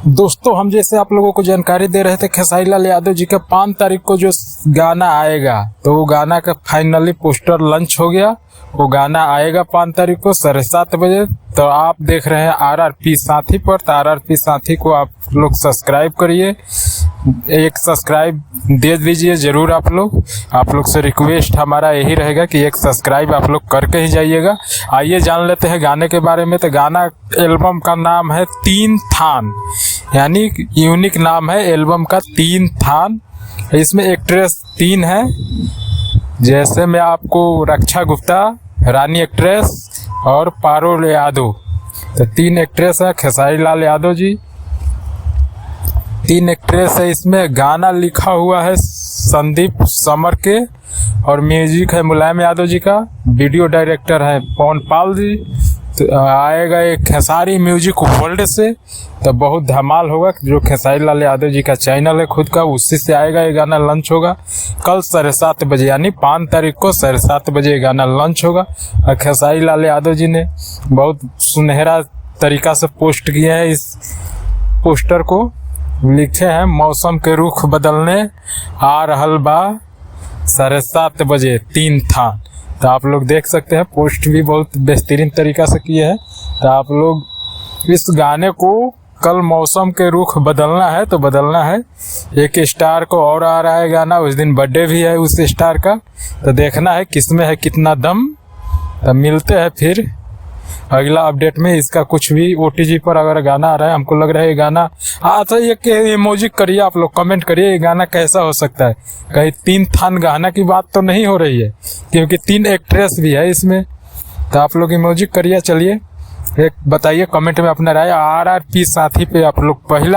दोस्तों, हम जैसे आप लोगों को जानकारी दे रहे थे खेसारी लाल यादव जी का 5 तारीख को जो गाना आएगा, तो वो गाना का फाइनली पोस्टर लॉन्च हो गया। वो गाना आएगा 5 तारीख को 7:30 बजे। तो आप देख रहे हैं RRP साथी पर, तो RRP साथी को आप लोग सब्सक्राइब करिए, एक सब्सक्राइब दे दीजिए जरूर। आप लोग से रिक्वेस्ट हमारा यही रहेगा कि एक सब्सक्राइब आप लोग करके ही जाइएगा। आइए जान लेते हैं गाने के बारे में। तो गाना एल्बम का नाम है 3 थान, यानी यूनिक नाम है एल्बम का 3 थान। इसमें एक्ट्रेस 3 है, जैसे मैं आपको रक्षा गुप्ता, रानी एक्ट्रेस और पारुल यादव। तो 3 एक्ट्रेस है खेसारी लाल यादव जी, 3 एक्ट्रेस है। इसमें गाना लिखा हुआ है संदीप समर के और म्यूजिक है मुलायम यादव जी का। वीडियो डायरेक्टर है पवन पाल जी। तो आएगा एक खेसारी म्यूजिक वर्ल्ड से, तो बहुत धमाल होगा। जो खेसारी लाल यादव जी का चैनल है खुद का, उसी से आएगा ये गाना लॉन्च होगा कल 7:30 बजे, यानी 5 तारीख को 7:30 बजे ये गाना लॉन्च होगा। और खेसारी लाल यादव जी ने बहुत सुनहरा तरीका से पोस्ट किया है। इस पोस्टर को लिखे हैं, मौसम के रुख बदलने आ रहल बा 7:30 बजे 3 थान। तो आप लोग देख सकते हैं, पोस्ट भी बहुत बेहतरीन तरीका से किए हैं। तो आप लोग इस गाने को कल मौसम के रुख बदलना है तो बदलना है। एक स्टार को और आ रहा है गाना, उस दिन बर्थडे भी है उस स्टार का, तो देखना है किसमें है कितना दम। तो मिलते हैं फिर अगला अपडेट में। इसका कुछ भी OTG पर अगर गाना आ रहा है, हमको लग रहा है ये गाना अच्छा, ये इमोजी करिए, आप लोग कमेंट करिए ये गाना कैसा हो सकता है। कहीं 3 थान गाना की बात तो नहीं हो रही है, क्योंकि 3 एक्ट्रेस भी है इसमें। तो आप लोग इमोजी करिए। चलिए एक बताइए कमेंट में अपना राय। RRP साथी पे आप लोग पहला